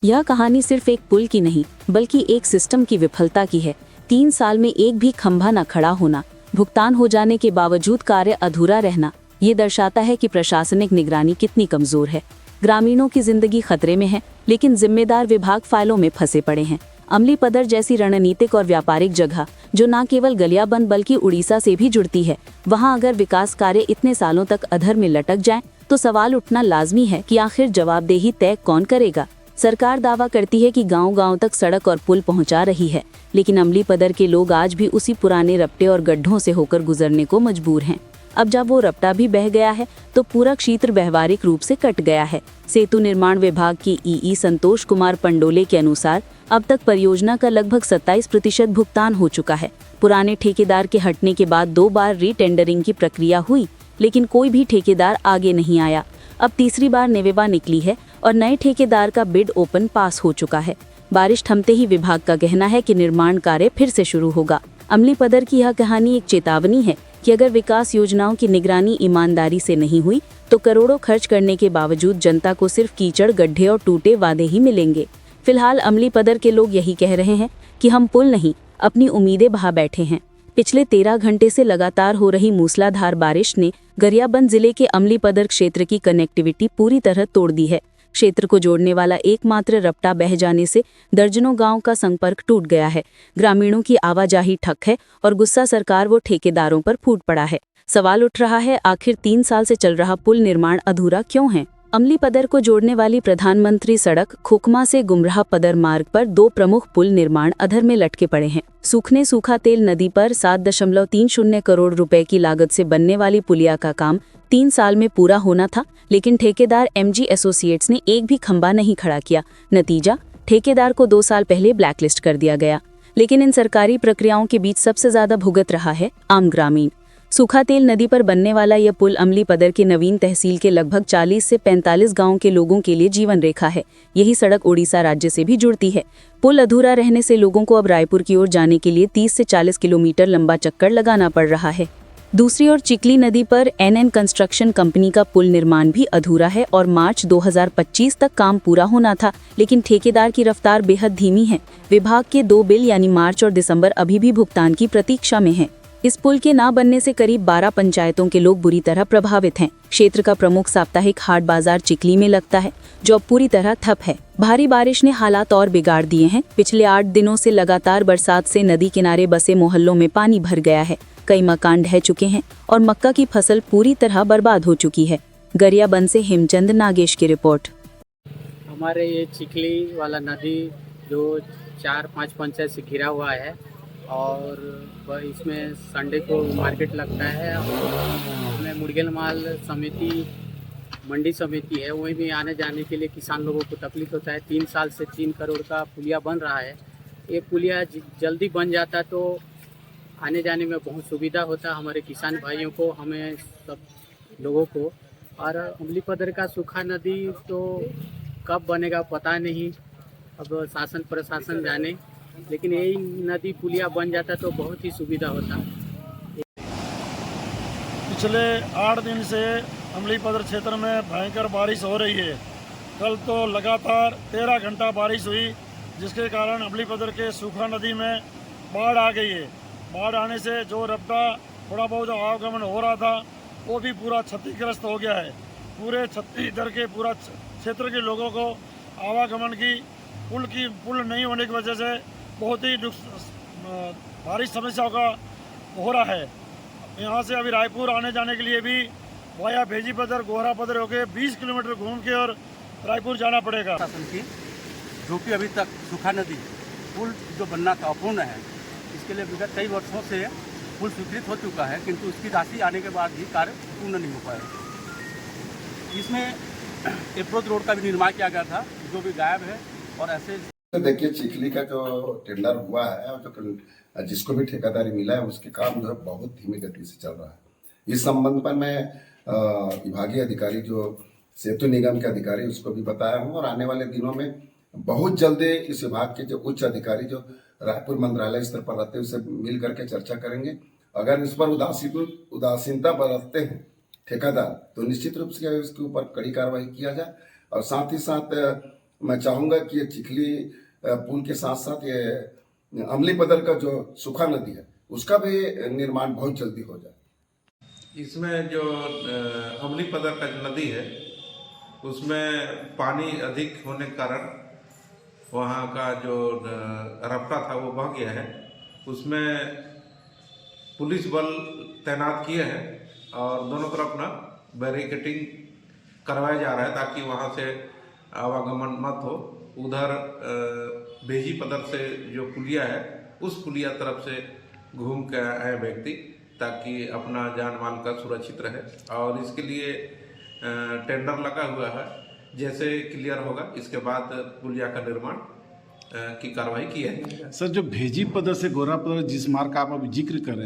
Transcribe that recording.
यह कहानी सिर्फ एक पुल की नहीं बल्कि एक सिस्टम की विफलता की है। 3 साल में एक भी खंभा न खड़ा होना, भुगतान हो जाने के बावजूद कार्य अधूरा रहना, ये दर्शाता है कि प्रशासनिक निगरानी कितनी कमजोर है। ग्रामीणों की जिंदगी खतरे में है, लेकिन जिम्मेदार विभाग फाइलों में फंसे पड़े हैं। अमली पदर जैसी रणनीतिक और व्यापारिक जगह, जो न केवल गलियाबंद बल्कि उड़ीसा से भी जुड़ती है, वहां अगर विकास कार्य इतने सालों तक अधर में लटक जाएं, तो सवाल उठना लाजमी है कि आखिर जवाबदेही तय कौन करेगा। सरकार दावा करती है कि गांव-गांव तक सड़क और पुल पहुंचा रही है, लेकिन अमली पदर के लोग आज भी उसी पुराने रपटे और गड्ढों से होकर गुजरने को मजबूर हैं। अब जब वो रपटा भी बह गया है, तो पूरा क्षेत्र व्यवहारिक रूप से कट गया है। सेतु निर्माण विभाग की ईई संतोष कुमार पंडोले के अनुसार अब तक परियोजना का लगभग 27% भुगतान हो चुका है। पुराने ठेकेदार के हटने के बाद 2 बार रीटेंडरिंग की प्रक्रिया हुई, लेकिन कोई भी ठेकेदार आगे नहीं आया। अब तीसरी बार नेवेबा निकली है और नए ठेकेदार का बिड ओपन पास हो चुका है। बारिश थमते ही विभाग का कहना है कि निर्माण कार्य फिर से शुरू होगा। अमली पदर की यह कहानी एक चेतावनी है कि अगर विकास योजनाओं की निगरानी ईमानदारी से नहीं हुई, तो करोड़ों खर्च करने के बावजूद जनता को सिर्फ कीचड़, गड्ढे और टूटे वादे ही मिलेंगे। फिलहाल अमली पदर के लोग यही कह रहे हैं कि हम पुल नहीं, अपनी उम्मीदें बहा बैठे हैं। पिछले 13 घंटे से लगातार हो रही मूसलाधार बारिश ने गरियाबंद जिले के अमली पदर क्षेत्र की कनेक्टिविटी पूरी तरह तोड़ दी है। क्षेत्र को जोड़ने वाला एकमात्र रपटा बह जाने से दर्जनों गांव का संपर्क टूट गया है। ग्रामीणों की आवाजाही ठप है और गुस्सा सरकार व ठेकेदारों पर फूट पड़ा है। सवाल उठ रहा है, आखिर 3 साल से चल रहा पुल निर्माण अधूरा क्यों है? अमली पदर को जोड़ने वाली प्रधानमंत्री सड़क खोखमा से गुमराह पदर मार्ग पर 2 प्रमुख पुल निर्माण अधर में लटके पड़े हैं। सूखने सूखा तेल नदी पर 7.30 करोड़ रुपए की लागत से बनने वाली पुलिया का काम 3 साल में पूरा होना था, लेकिन ठेकेदार एमजी एसोसिएट्स ने एक भी खंभा नहीं खड़ा किया। नतीजा, ठेकेदार को 2 साल पहले ब्लैकलिस्ट कर दिया गया। लेकिन इन सरकारी प्रक्रियाओं के बीच सबसे ज्यादा भुगत रहा है आम ग्रामीण। सूखा तेल नदी पर बनने वाला यह पुल अमली पदर के नवीन तहसील के लगभग 40 से 45 गांवों के लोगों के लिए जीवन रेखा है। यही सड़क उड़ीसा राज्य से भी जुड़ती है। पुल अधूरा रहने से लोगों को अब रायपुर की ओर जाने के लिए 30 से 40 किलोमीटर लंबा चक्कर लगाना पड़ रहा है। दूसरी ओर चिकली नदी पर एनएन कंस्ट्रक्शन कंपनी का पुल निर्माण भी अधूरा है और मार्च 2025 तक काम पूरा होना था, लेकिन ठेकेदार की रफ्तार बेहद धीमी है। विभाग के 2 बिल यानी मार्च और दिसंबर अभी भी भुगतान की प्रतीक्षा में हैं। इस पुल के ना बनने से करीब 12 पंचायतों के लोग बुरी तरह प्रभावित हैं। क्षेत्र का प्रमुख साप्ताहिक हाट बाजार चिकली में लगता है, जो अब पूरी तरह ठप है। भारी बारिश ने हालात और बिगाड़ दिए हैं। पिछले 8 दिनों से लगातार बरसात से नदी किनारे बसे मोहल्लों में पानी भर गया है। कई मकान ढह चुके हैं और मक्का की फसल पूरी तरह बर्बाद हो चुकी है। गरियाबंद से हेमचंद नागेश की रिपोर्ट। हमारे ये चिखली वाला नदी जो 4-5 पंचायत से घिरा हुआ है और इसमें संडे को मार्केट लगता है और इसमें मुर्गेल माल समिति मंडी समिति है, वहीं भी आने जाने के लिए किसान लोगों को तकलीफ होता है। 3 साल से 3 करोड़ का पुलिया बन रहा है। ये पुलिया जल्दी बन जाता तो आने जाने में बहुत सुविधा होता हमारे किसान भाइयों को, हमें सब लोगों को। और अमली पदर का सूखा नदी तो कब बनेगा पता नहीं, अब शासन प्रशासन जाने, लेकिन यही नदी पुलिया बन जाता तो बहुत ही सुविधा होता। पिछले 8 दिन से अमली पदर क्षेत्र में भयंकर बारिश हो रही है। कल तो लगातार 13 घंटा बारिश हुई, जिसके कारण अमली पदर के सूखा नदी में बाढ़ आ गई है। बाढ़ आने से जो रपटा थोड़ा बहुत आवागमन हो रहा था वो भी पूरा क्षतिग्रस्त हो गया है। पूरे इधर के पूरा क्षेत्र के लोगों को आवागमन की पुल नहीं होने की वजह से बहुत ही भारी समस्याओं का हो रहा है। यहाँ से अभी रायपुर आने जाने के लिए भी वाया भेजी पदर गोहरा पदर होके 20 किलोमीटर घूम के और रायपुर जाना पड़ेगा। शासन की जो कि अभी तक सूखा नदी पुल जो बनना था अपूर्ण है, इसके लिए विगत कई वर्षों से पुल स्वीकृत हो चुका है, किंतु उसकी राशि आने के बाद भी कार्य पूर्ण नहीं हो पाया। इसमें अप्रोच रोड का भी निर्माण किया गया था, जो भी गायब है। और ऐसे देखिए, चिखली का जो टेंडर हुआ है और जो जिसको भी ठेकेदारी मिला है, उसके काम जो है बहुत धीमी गति से चल रहा है। इस संबंध पर मैं विभागीय अधिकारी जो सेतु निगम के अधिकारी उसको भी बताया हूँ और आने वाले दिनों में बहुत जल्दी इस विभाग के जो उच्च अधिकारी जो रायपुर मंत्रालय स्तर पर रहते हैं उससे मिल करके चर्चा करेंगे। अगर इस पर उदासीनता बरतते हैं ठेकेदार, तो निश्चित रूप से इसके ऊपर कड़ी कार्रवाई किया जाए। और साथ ही साथ मैं चाहूँगा कि ये चिखली पुल के साथ साथ ये अमली पदर का जो सूखा नदी है उसका भी निर्माण बहुत जल्दी हो जाए। इसमें जो अमली पदर का जो नदी है उसमें पानी अधिक होने के कारण वहाँ का जो रफ्ता था वो बह गया है। उसमें पुलिस बल तैनात किए हैं और दोनों तरफ ना बैरिकेटिंग करवाया जा रहा है ताकि वहाँ से आवागमन मत हो। उधर भेजी पदर से जो पुलिया है उस पुलिया तरफ से घूम के आए व्यक्ति ताकि अपना जान माल का सुरक्षित रहे। और इसके लिए टेंडर लगा हुआ है, जैसे क्लियर होगा इसके बाद पुलिया का निर्माण की कार्रवाई की है। सर, जो भेजी पदर से गोरा पदर जिस मार्ग का आप अभी जिक्र कर रहे हैं